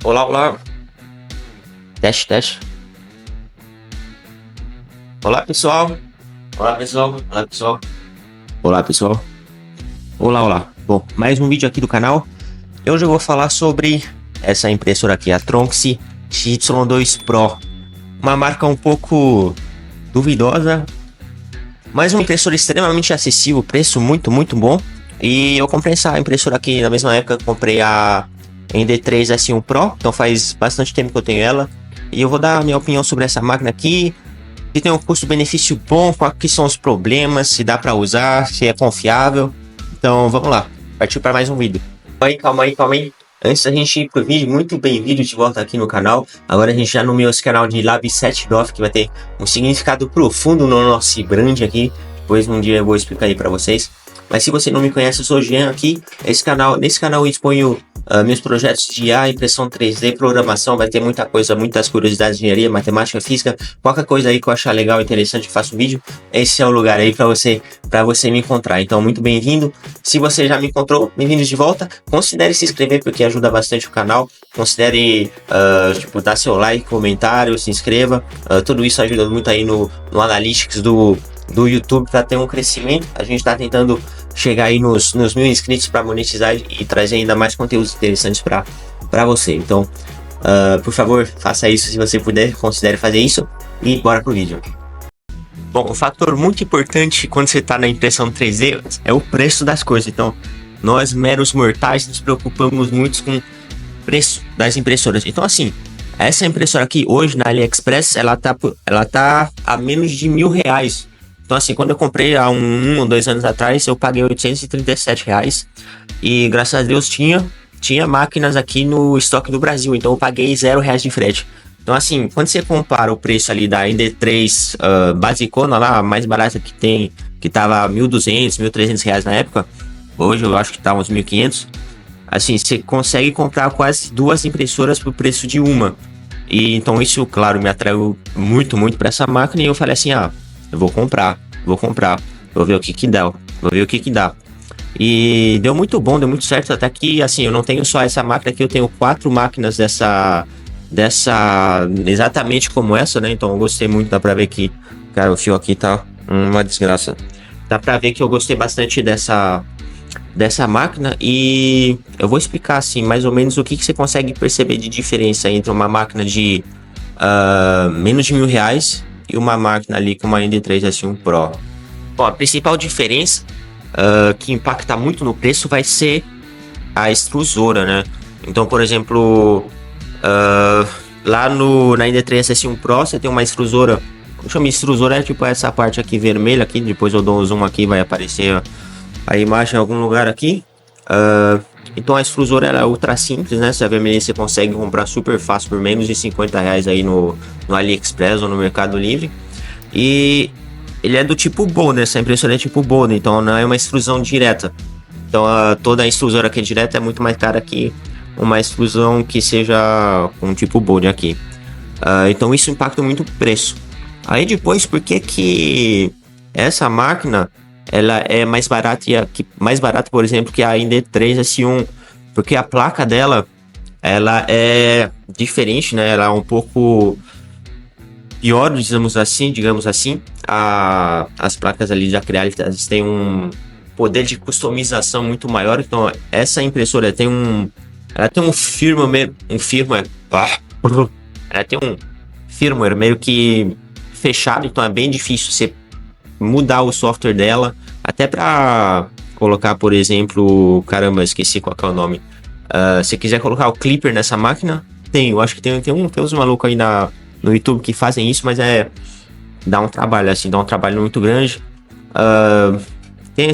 Olá, olá. Teste, teste. Olá, pessoal. Olá, pessoal. Olá, pessoal. Olá, pessoal. Olá, olá. Bom, mais um vídeo aqui do canal. Hoje eu vou falar sobre essa impressora aqui, a Tronxy XY2 Pro. Uma marca um pouco duvidosa, mas uma impressora extremamente acessível, preço muito bom. E eu comprei essa impressora aqui na mesma época que comprei a ND3 S1 Pro, então faz bastante tempo que eu tenho ela. E eu vou dar a minha opinião sobre essa máquina aqui, se tem um custo-benefício bom, quais são os problemas, se dá para usar, se é confiável. Então vamos lá, partiu para mais um vídeo. Calma aí. Antes da gente ir pro vídeo, muito bem-vindo de volta aqui no canal. Agora a gente já nomeou esse canal de Lab 7 Doff, que vai ter um significado profundo no nosso brand aqui. Depois um dia eu vou explicar aí para vocês. Mas se você não me conhece, eu sou o Jean aqui. Nesse canal eu exponho meus projetos de IA, impressão 3D, programação. Vai ter muita coisa, muitas curiosidades de engenharia, matemática, física. Qualquer coisa aí que eu achar legal, interessante, faço um vídeo. Esse é o lugar aí para você me encontrar. Então, muito bem-vindo. Se você já me encontrou, bem-vindo de volta. Considere se inscrever, porque ajuda bastante o canal. Considere, dar seu like, comentário, se inscreva. Tudo isso ajuda muito aí no Analytics do YouTube para ter um crescimento. A gente está tentando chegar aí nos 1000 inscritos para monetizar e trazer ainda mais conteúdos interessantes para você. Então, por favor, faça isso se você puder, considere fazer isso e bora pro vídeo. Bom, um fator muito importante quando você está na impressão 3D é o preço das coisas. Então, nós meros mortais nos preocupamos muito com o preço das impressoras. Então, assim, essa impressora aqui hoje na AliExpress, ela tá a menos de R$1.000. Então assim, quando eu comprei há um ou 2 anos atrás, eu paguei R$837. E graças a Deus tinha máquinas aqui no estoque do Brasil, então eu paguei R$0 de frete. Então assim, quando você compara o preço ali da ND3 basicona lá, a mais barata que tem, que tava R$1.200, R$1.300 na época, hoje eu acho que tá uns R$1.500. Assim, você consegue comprar quase 2 impressoras por preço de uma. E então isso, claro, me atraiu muito para essa máquina, e eu falei assim, eu vou comprar, vou ver o que dá. E deu muito bom, deu muito certo, até que, assim, eu não tenho só essa máquina aqui, eu tenho 4 máquinas dessa, exatamente como essa, né? Então eu gostei muito, dá pra ver que, cara, o fio aqui tá uma desgraça. Dá pra ver que eu gostei bastante dessa máquina, e eu vou explicar, assim, mais ou menos o que você consegue perceber de diferença entre uma máquina de menos de R$1.000 e uma máquina ali com uma ND3 S1 Pro. Bom, a principal diferença que impacta muito no preço vai ser a extrusora, né? Então, por exemplo, lá na ND3 S1 Pro você tem uma extrusora. Eu chamo de extrusora, é tipo essa parte aqui vermelha aqui. Depois eu dou um zoom aqui, vai aparecer a imagem em algum lugar aqui. Então a extrusora ela é ultra simples, né? Essa vermelha você consegue comprar super fácil por menos de R$50 aí no AliExpress ou no Mercado Livre. E ele é do tipo Bonder, essa impressora é tipo Bonder, então não é uma extrusão direta. Então toda a extrusora que é direta é muito mais cara que uma extrusão que seja com tipo Bonder aqui. Então isso impacta muito o preço. Aí depois, por que essa máquina ela é mais barata, por exemplo, que a ND3 S1, porque a placa dela, ela é diferente, né? Ela é um pouco pior, digamos assim. As placas ali de acrílico, elas têm um poder de customização muito maior. Então, essa impressora tem ela tem um firmware meio que fechado, então é bem difícil você mudar o software dela, até para colocar, por exemplo, caramba, esqueci qual que é o nome. Se quiser colocar o Clipper nessa máquina, eu acho que tem uns malucos aí no YouTube que fazem isso, mas dá um trabalho muito grande. Tem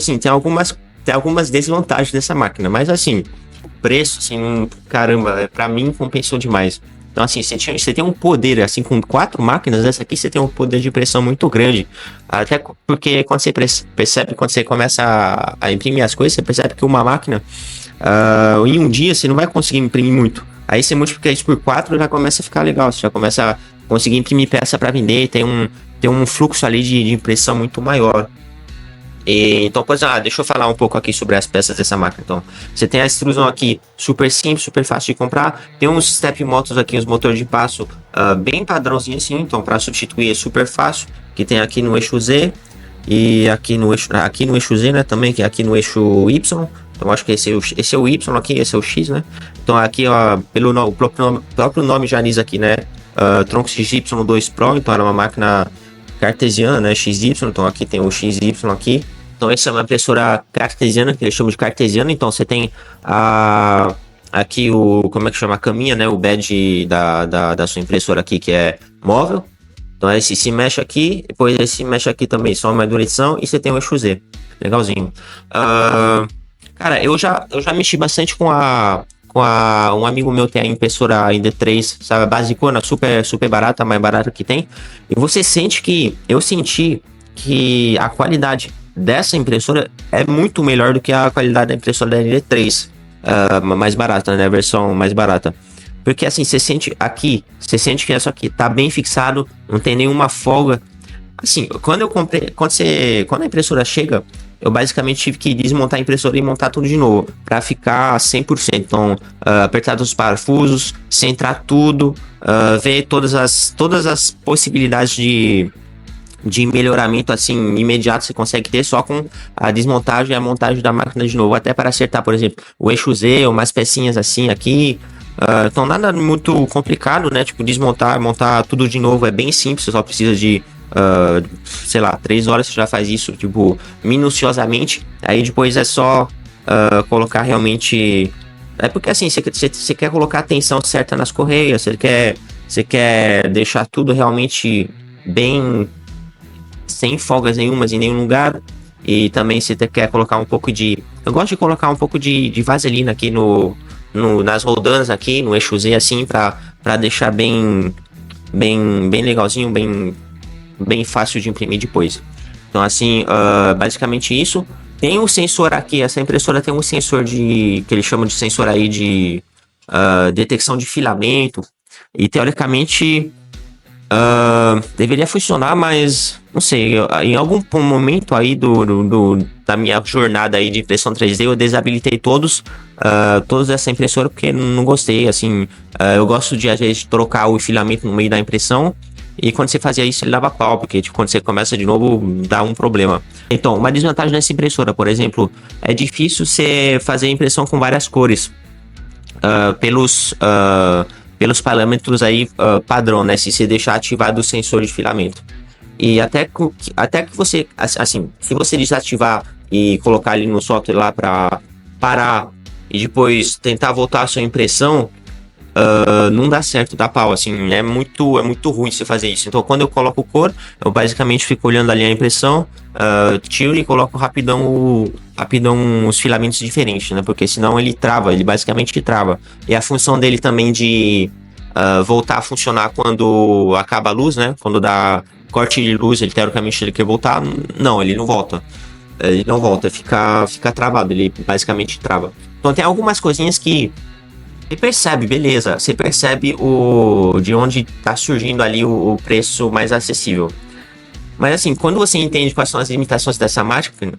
algumas desvantagens dessa máquina, mas assim, o preço, assim, caramba, para mim compensou demais. Então assim, você tem um poder, assim, com 4 máquinas, essa aqui você tem um poder de impressão muito grande. Até porque quando você percebe, quando você começa a imprimir as coisas, você percebe que uma máquina, em um dia você não vai conseguir imprimir muito. Aí você multiplica isso por 4 e já começa a ficar legal, você já começa a conseguir imprimir peça para vender, tem um fluxo ali de impressão muito maior. Então, pois, deixa eu falar um pouco aqui sobre as peças dessa máquina. Então, você tem a extrusão aqui super simples, super fácil de comprar. Tem uns step motors aqui, os motores de passo bem padrãozinho assim. Então, para substituir é super fácil. Que tem aqui no eixo Z e aqui no eixo Z, né? Também que é aqui no eixo Y. Então, acho que esse é o Y aqui, esse é o X, né? Então, aqui, ó, o próprio nome já diz aqui, né? Tronco XY2 Pro. Então, era uma máquina cartesiana, né? XY. Então, aqui tem o XY aqui. Então, essa é uma impressora cartesiana, que eles chamam de cartesiana. Então, você tem aqui como é que chama? A caminha, né? O badge da sua impressora aqui, que é móvel. Então, esse se mexe aqui, depois esse se mexe aqui também, só uma direção, e você tem o eixo Z. Legalzinho. Cara, eu já mexi bastante com um amigo meu tem a impressora ID3, sabe? Basicona, super, super barata, mais barata que tem. E eu senti que a qualidade dessa impressora é muito melhor do que a qualidade da impressora da ND3, mais barata, né? A versão mais barata. Porque assim, você sente que isso aqui tá bem fixado, não tem nenhuma folga. Assim, quando a impressora chega, eu basicamente tive que desmontar a impressora e montar tudo de novo, para ficar 100%. Então, apertar os parafusos, centrar tudo, ver todas as possibilidades de melhoramento assim imediato você consegue ter só com a desmontagem e a montagem da máquina de novo, até para acertar, por exemplo, o eixo Z, umas pecinhas assim aqui. Então nada muito complicado, né? Tipo, desmontar, montar tudo de novo é bem simples, você só precisa de sei lá, 3 horas você já faz isso, tipo, minuciosamente. Aí depois é só colocar realmente. É porque assim, você quer colocar a tensão certa nas correias, você quer deixar tudo realmente bem, sem folgas nenhumas em nenhum lugar. E também você quer colocar um pouco de. Eu gosto de colocar um pouco de vaselina aqui nas roldanas aqui, no eixo Z, assim, pra deixar bem legalzinho, bem fácil de imprimir depois. Então, assim, basicamente isso. Tem um sensor aqui, essa impressora tem um sensor que eles chamam de sensor aí de detecção de filamento. E teoricamente deveria funcionar, mas não sei, em algum momento aí da minha jornada aí de impressão 3D eu desabilitei todos essa impressora porque não gostei, assim, eu gosto de às vezes trocar o filamento no meio da impressão e quando você fazia isso ele dava pau, porque tipo, quando você começa de novo dá um problema. Então, uma desvantagem dessa impressora, por exemplo, é difícil você fazer impressão com várias cores pelos parâmetros aí padrão, né? Se você deixar ativado o sensor de filamento. E até que você, assim, se você desativar e colocar ali no software lá para parar e depois tentar voltar a sua impressão, não dá certo, dá pau, assim, é muito ruim você fazer isso. Então, quando eu coloco cor, eu basicamente fico olhando ali a impressão, tiro e coloco rapidão os filamentos diferentes, né? Porque senão ele basicamente trava. E a função dele também de voltar a funcionar quando acaba a luz, né? Quando dá corte de luz, teoricamente ele quer voltar. Não, ele não volta. Ele não volta, fica travado, ele basicamente trava. Então tem algumas coisinhas que você percebe, beleza, você percebe de onde está surgindo ali o preço mais acessível. Mas assim, quando você entende quais são as limitações dessa máquina,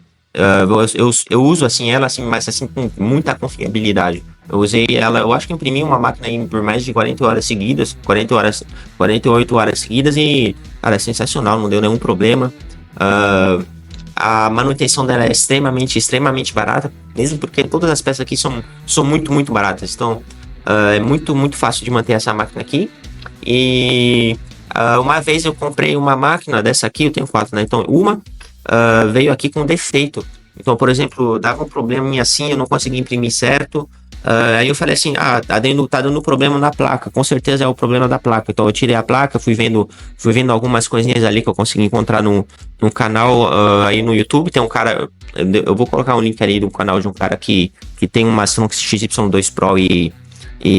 eu uso assim ela assim, mas assim com muita confiabilidade. Eu usei ela, eu acho que imprimi uma máquina aí por mais de 40 horas seguidas, 48 horas seguidas e, cara, é sensacional, não deu nenhum problema. A manutenção dela é extremamente barata, mesmo porque todas as peças aqui são muito baratas. Então, é muito fácil de manter essa máquina aqui. E uma vez eu comprei uma máquina dessa aqui, eu tenho 4, né? Então, uma veio aqui com defeito. Então, por exemplo, dava um problema assim, eu não conseguia imprimir certo. Aí eu falei assim, tá dando problema na placa, com certeza é o problema da placa. Então eu tirei a placa, fui vendo algumas coisinhas ali que eu consegui encontrar no canal aí no YouTube. Tem um cara, eu vou colocar um link ali do canal de um cara que tem uma Tronx XY2 Pro e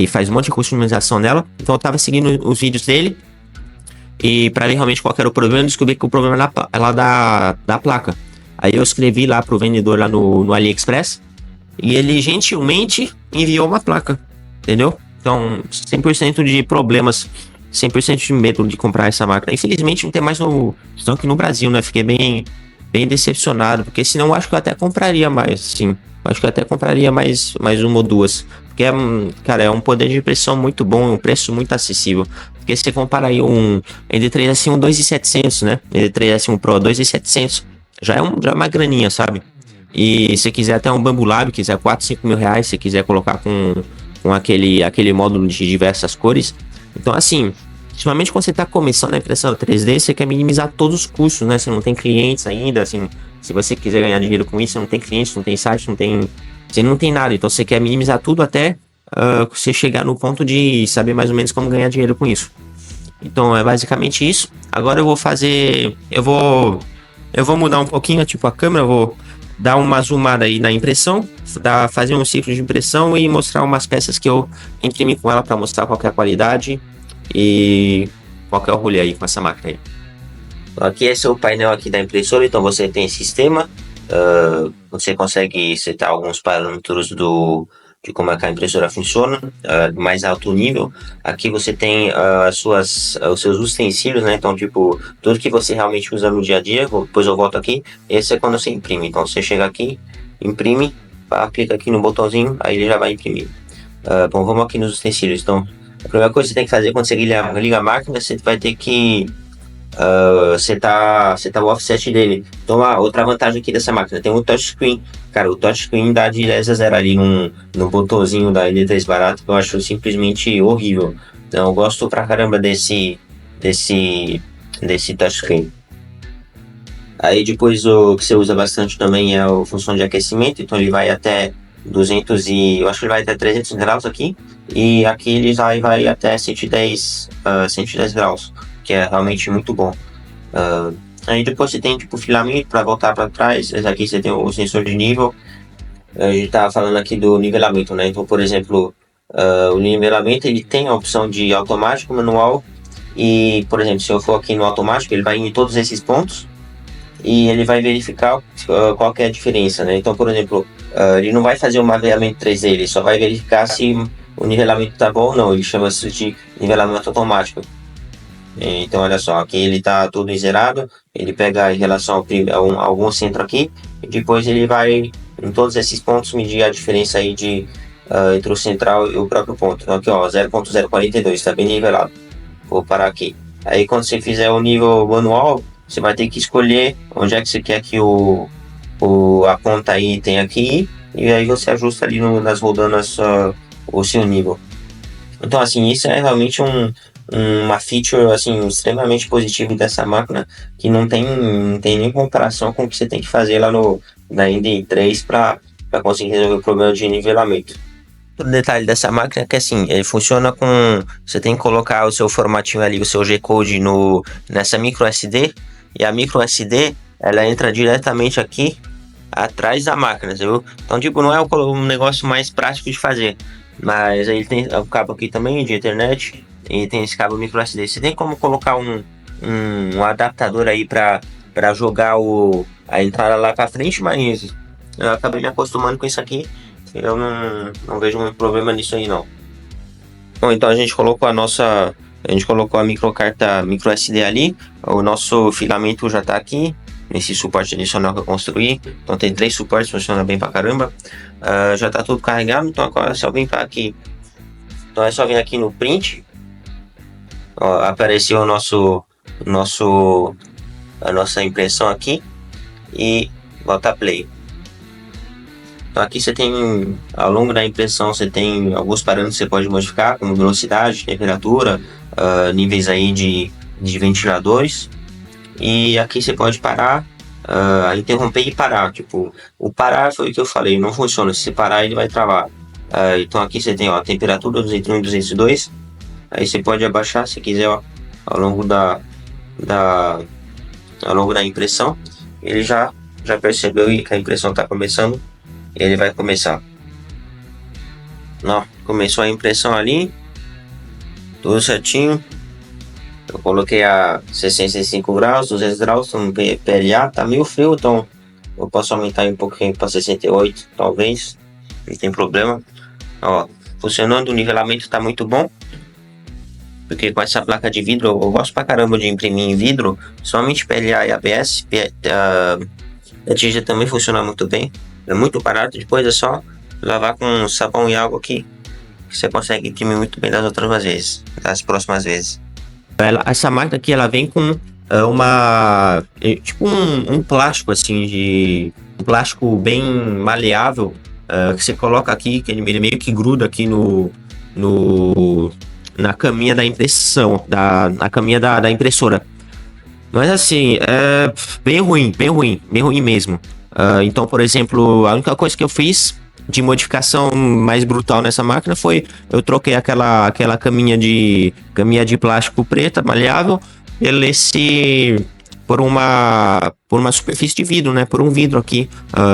faz um monte de customização nela. Então eu tava seguindo os vídeos dele e para ver realmente qual era o problema, eu descobri que o problema é lá da placa. Aí eu escrevi lá pro vendedor lá no AliExpress e ele gentilmente enviou uma placa, entendeu? Então, 100% de problemas, 100% de medo de comprar essa máquina. Infelizmente não tem mais no estoque no Brasil, né? Fiquei bem bem decepcionado, porque senão eu acho que eu até compraria mais, sim. Acho que eu até compraria mais uma ou duas. Porque, cara, é um poder de impressão muito bom, um preço muito acessível. Porque se você compara aí um ND3 S1 2.700, né? ND3 S1 Pro 2.700, já é uma graninha, sabe? E se quiser até um Bambu Lab, quiser 4, 5 mil reais, se quiser colocar com aquele módulo de diversas cores. Então, assim, principalmente quando você está começando a impressão 3D, você quer minimizar todos os custos, né? Você não tem clientes ainda, assim, se você quiser ganhar dinheiro com isso, você não tem clientes, não tem site, você não tem nada. Então, você quer minimizar tudo até você chegar no ponto de saber mais ou menos como ganhar dinheiro com isso. Então, é basicamente isso. Agora eu vou mudar um pouquinho, tipo, a câmera, eu vou dar uma zoomada aí na impressão, fazer um ciclo de impressão e mostrar umas peças que eu imprimi com ela para mostrar qual é a qualidade e qual é o rolê aí com essa máquina aí. Aqui esse é o painel aqui da impressora, então você tem sistema, você consegue setar alguns parâmetros de como é que a impressora funciona, mais alto nível. Aqui você tem os seus utensílios, né? Então, tipo, tudo que você realmente usa no dia a dia. Depois eu volto aqui. Esse é quando você imprime. Então, você chega aqui, imprime, aplica aqui no botãozinho, aí ele já vai imprimir. Bom, vamos aqui nos utensílios. Então, a primeira coisa que você tem que fazer quando você liga a máquina, você vai ter que setar o offset dele. Então, outra vantagem aqui dessa máquina, tem um touchscreen. Cara, o touchscreen dá de 10 a 0 ali no botãozinho da ND3 barato, que eu acho simplesmente horrível. Então, eu gosto pra caramba desse touchscreen. Aí depois o que você usa bastante também é a função de aquecimento, então ele vai até 200 e... eu acho que ele vai até 300 graus aqui, e aqui ele vai até 110 graus, que é realmente muito bom. Aí depois você tem tipo filamento para voltar para trás. Esse aqui você tem o sensor de nível. A gente tava falando aqui do nivelamento, né? Então, por exemplo, o nivelamento ele tem a opção de automático, manual. E, por exemplo, se eu for aqui no automático, ele vai em todos esses pontos e ele vai verificar qual que é a diferença, né? Então, por exemplo, ele não vai fazer um mapeamento 3D, ele só vai verificar se o nivelamento tá bom ou não. Ele chama isso de nivelamento automático. Então, olha só, aqui ele está todo zerado, ele pega em relação a algum centro aqui, e depois ele vai em todos esses pontos medir a diferença aí entre o central e o próprio ponto. Então aqui ó, 0.042, está bem nivelado. Vou parar aqui. Aí quando você fizer o nível manual, você vai ter que escolher onde é que você quer que a ponta aí tenha aqui, e aí você ajusta ali nas rodanas o seu nível. Então assim, isso é realmente uma feature assim, extremamente positiva dessa máquina, que não tem nem comparação com o que você tem que fazer lá na ND3 para conseguir resolver o problema de nivelamento. Outro detalhe dessa máquina é que assim, ele funciona com... você tem que colocar o seu formatinho ali, o seu G-Code nessa micro SD, e a micro SD ela entra diretamente aqui atrás da máquina, viu? Então tipo, não é um negócio mais prático de fazer, mas aí tem o cabo aqui também de internet e tem esse cabo micro SD. Você tem como colocar um adaptador aí para jogar a entrada lá para frente, mas eu acabei me acostumando com isso aqui. Eu não vejo muito problema nisso aí não. Bom, então a gente colocou a microcarta micro SD ali. O nosso filamento já está aqui nesse suporte adicional que eu construí. Então tem 3 suportes, funciona bem pra caramba. Já está tudo carregado, então agora é só vir para aqui. Então é só vir aqui no print. Ó, apareceu a nossa impressão aqui e bota play. Então aqui você tem, ao longo da impressão, você tem alguns parâmetros que você pode modificar, como velocidade, temperatura, níveis aí de ventiladores. E aqui você pode parar, interromper e parar. Tipo, o parar foi o que eu falei, não funciona. Se você parar, ele vai travar. Então aqui você tem ó, a temperatura 201 e 202. Aí você pode abaixar se quiser ó, ao longo da impressão. Ele já percebeu que a impressão está começando. Ele vai começar. Não, começou a impressão ali. Tudo certinho. Eu coloquei a 65 graus, 200 graus no PLA. Tá meio frio, então eu posso aumentar um pouquinho para 68, talvez. Não tem problema. Ó, funcionando, o nivelamento tá muito bom. Porque com essa placa de vidro, eu gosto pra caramba de imprimir em vidro, somente PLA e ABS. A tinta também funciona muito bem, é muito barato, depois é só lavar com sabão e água que você consegue imprimir muito bem das próximas vezes. Essa máquina aqui, ela vem com tipo um plástico assim, um plástico bem maleável, que você coloca aqui, que ele meio que gruda aqui na caminha da impressão, na caminha da impressora. Mas assim, é bem ruim mesmo. Então, por exemplo, a única coisa que eu fiz de modificação mais brutal nessa máquina foi eu troquei aquela caminha de plástico preta, maleável, por uma superfície de vidro, né? Por um vidro aqui.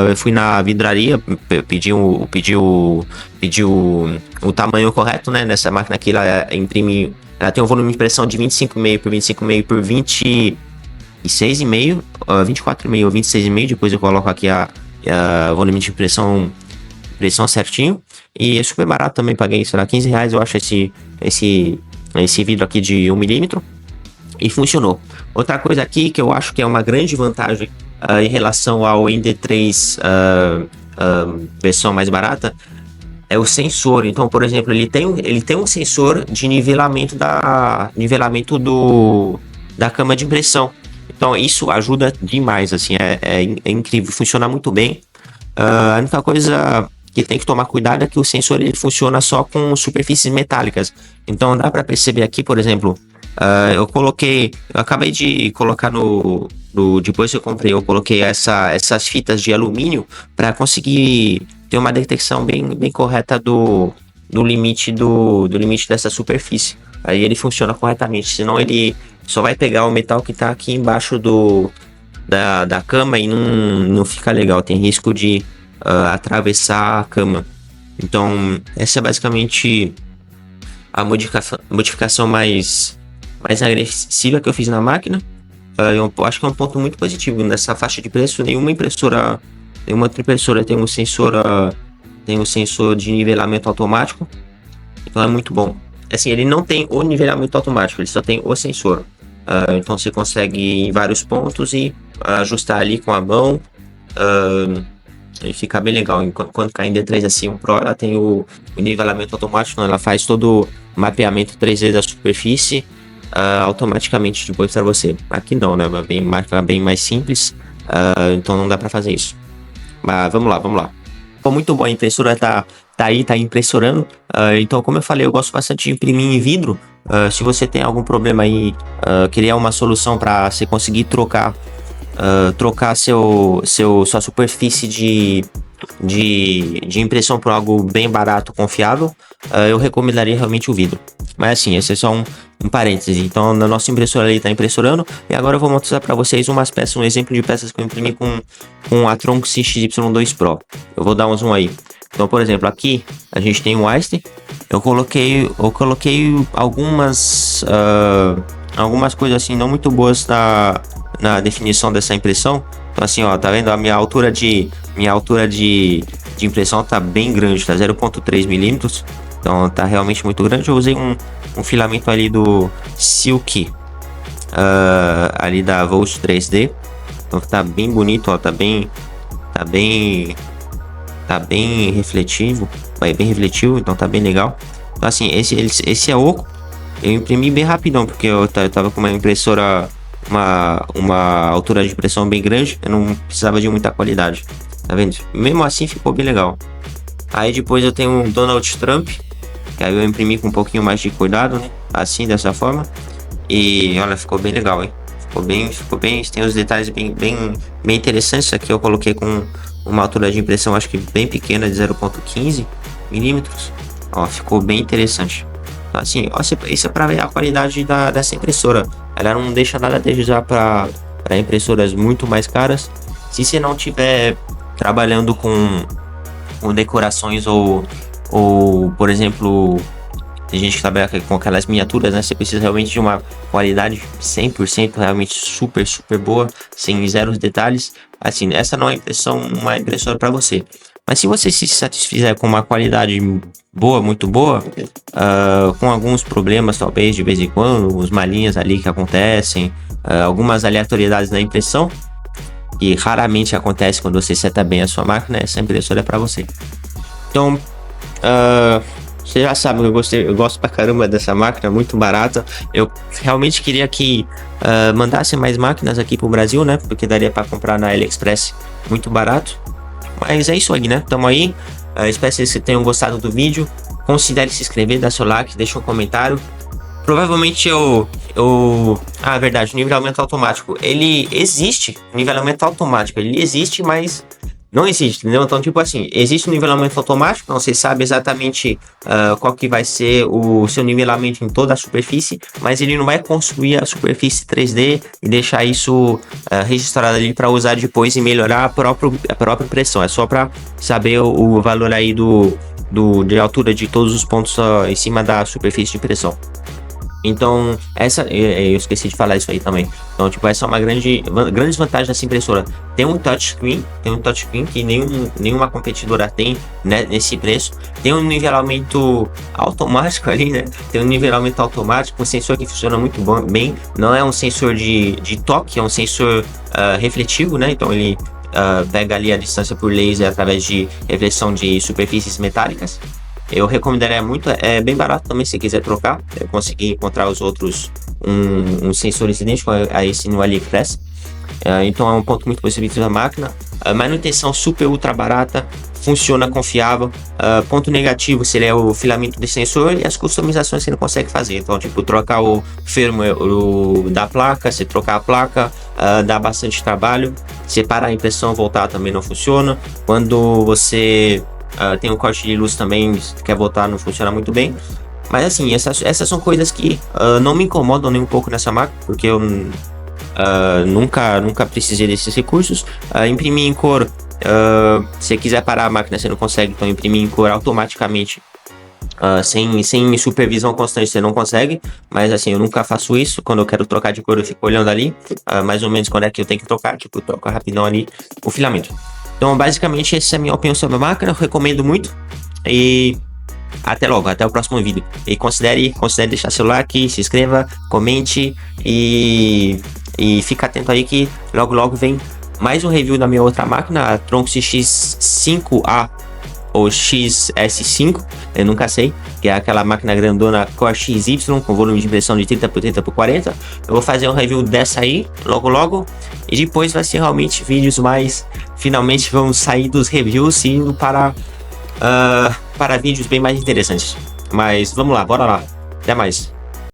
Eu fui na vidraria, pedi o tamanho correto, né? Nessa máquina aqui, ela tem um volume de impressão de 25,5 por 25,5 por 26,5, 24,5 ou 26,5. Depois eu coloco aqui a volume de impressão certinho. E é super barato também, paguei, sei lá, R$15, eu acho, esse vidro aqui de 1 milímetro. E funcionou. Outra coisa aqui que eu acho que é uma grande vantagem em relação ao ND3 versão mais barata é o sensor. Então, por exemplo, ele tem um sensor de nivelamento da cama de impressão. Então, isso ajuda demais, assim, é incrível, funciona muito bem. A única coisa que tem que tomar cuidado é que o sensor ele funciona só com superfícies metálicas. Então, dá para perceber aqui, por exemplo, eu acabei de colocar depois que eu comprei, eu coloquei essas fitas de alumínio para conseguir ter uma detecção bem correta do limite dessa superfície. Aí ele funciona corretamente, senão ele só vai pegar o metal que está aqui embaixo da cama e não fica legal, tem risco de atravessar a cama. Então, essa é basicamente a modificação mais agressiva que eu fiz na máquina. Eu acho que é um ponto muito positivo nessa faixa de preço. Nenhuma outra impressora tem um sensor de nivelamento automático, então é muito bom. Assim, ele não tem o nivelamento automático, ele só tem o sensor. Então você consegue ir em vários pontos e ajustar ali com a mão, e fica bem legal. Enquanto que a ND3 assim, o Pro, ela tem o nivelamento automático, ela faz todo o mapeamento 3D da superfície automaticamente depois para você. Aqui não, né? Bem mais simples, então não dá para fazer isso. Mas vamos lá. Ficou muito bom, a impressora tá impressorando. Então, como eu falei, eu gosto bastante de imprimir em vidro. Se você tem algum problema aí, criar uma solução para você conseguir trocar sua superfície de impressão por algo bem barato, confiável, eu recomendaria realmente o vidro. Mas assim, esse é só um parêntese. Então, na nossa impressora ali está impressorando. E agora eu vou mostrar para vocês um exemplo de peças que eu imprimi com a Tronc XY2 Pro. Eu vou dar um zoom aí. Então, por exemplo, aqui a gente tem um Einstein. Eu coloquei algumas coisas assim não muito boas na definição dessa impressão. Então assim, ó, tá vendo? A minha altura de impressão tá bem grande, tá 0,3 milímetros. Então tá realmente muito grande. Eu usei um filamento ali do Silk, ali da Volt 3D. Então tá bem bonito, ó, tá bem refletivo, bem refletivo, então tá bem legal. Então assim, esse é oco. Eu imprimi bem rapidão, porque eu tava com uma impressora, uma altura de impressão bem grande, eu não precisava de muita qualidade, tá vendo? Mesmo assim ficou bem legal. Aí depois eu tenho um Donald Trump, que aí eu imprimi com um pouquinho mais de cuidado, né? Assim, dessa forma. E olha, ficou bem legal, hein? Ficou bem, tem os detalhes bem interessantes. Aqui eu coloquei com uma altura de impressão, acho que bem pequena, de 0,15 milímetros. Ó, ficou bem interessante. Assim, ó, isso é para ver a qualidade dessa impressora. Ela não deixa nada a desejar para impressoras muito mais caras. Se você não tiver trabalhando com decorações ou, por exemplo, tem gente que trabalha com aquelas miniaturas, né? Você precisa realmente de uma qualidade 100% realmente super boa, sem zeros detalhes. Assim, essa não é uma impressora para você. Mas se você se satisfizer com uma qualidade boa, muito boa, com alguns problemas talvez de vez em quando, os malinhas ali que acontecem, algumas aleatoriedades na impressão, e raramente acontece quando você seta bem a sua máquina, essa impressora é para você. Então, você já sabe que eu gosto pra caramba dessa máquina, muito barata. Eu realmente queria que mandassem mais máquinas aqui pro Brasil, né? Porque daria para comprar na AliExpress muito barato. Mas é isso aí, né? Tamo aí. Espero que vocês tenham gostado do vídeo. Considere se inscrever, dar seu like, deixa um comentário. Provavelmente verdade, o nivelamento automático. Ele existe, o nivelamento automático. Ele existe, mas não existe, entendeu? Então, tipo assim, existe um nivelamento automático, então você sabe exatamente qual que vai ser o seu nivelamento em toda a superfície, mas ele não vai construir a superfície 3D e deixar isso registrado ali para usar depois e melhorar a própria impressão. É só para saber o valor aí de altura de todos os pontos em cima da superfície de impressão. Então, eu esqueci de falar isso aí também. Então, tipo, essa é uma grande vantagem dessa impressora. Tem um touchscreen que nenhuma competidora tem, né, nesse preço. Tem um nivelamento automático ali, né? Tem um nivelamento automático, um sensor que funciona muito bem. Não é um sensor de toque, é um sensor refletivo, né? Então, ele pega ali a distância por laser através de reflexão de superfícies metálicas. Eu recomendaria muito, é bem barato também se quiser trocar. Eu consegui encontrar os outros, uns sensores idênticos a esse no AliExpress. Então é um ponto muito positivo da máquina. Manutenção super ultra barata, funciona confiável. Ponto negativo seria o filamento de sensor e as customizações que você não consegue fazer. Então, tipo, trocar o firmware da placa, se trocar a placa, dá bastante trabalho. Separar a impressão, voltar também não funciona. Quando você tem um corte de luz também, quer voltar, não funciona muito bem. Mas assim, essas são coisas que não me incomodam nem um pouco nessa máquina, porque eu nunca precisei desses recursos. Imprimir em cor, se quiser parar a máquina você não consegue, então imprimir em cor automaticamente sem supervisão constante você não consegue. Mas assim, eu nunca faço isso. Quando eu quero trocar de cor eu fico olhando ali mais ou menos quando é que eu tenho que trocar, tipo, eu troco rapidão ali o filamento. Então, basicamente, essa é a minha opinião sobre a máquina. Eu recomendo muito. E até logo, até o próximo vídeo. E considere deixar seu like, se inscreva, comente e fica atento aí que logo vem mais um review da minha outra máquina, a Tronx X5A ou XS5, eu nunca sei, que é aquela máquina grandona Core XY com volume de impressão de 30 por 30 por 40. Eu vou fazer um review dessa aí logo e depois vai ser realmente vídeos mais, finalmente vamos sair dos reviews e indo para vídeos bem mais interessantes. Mas vamos lá, bora lá, até mais.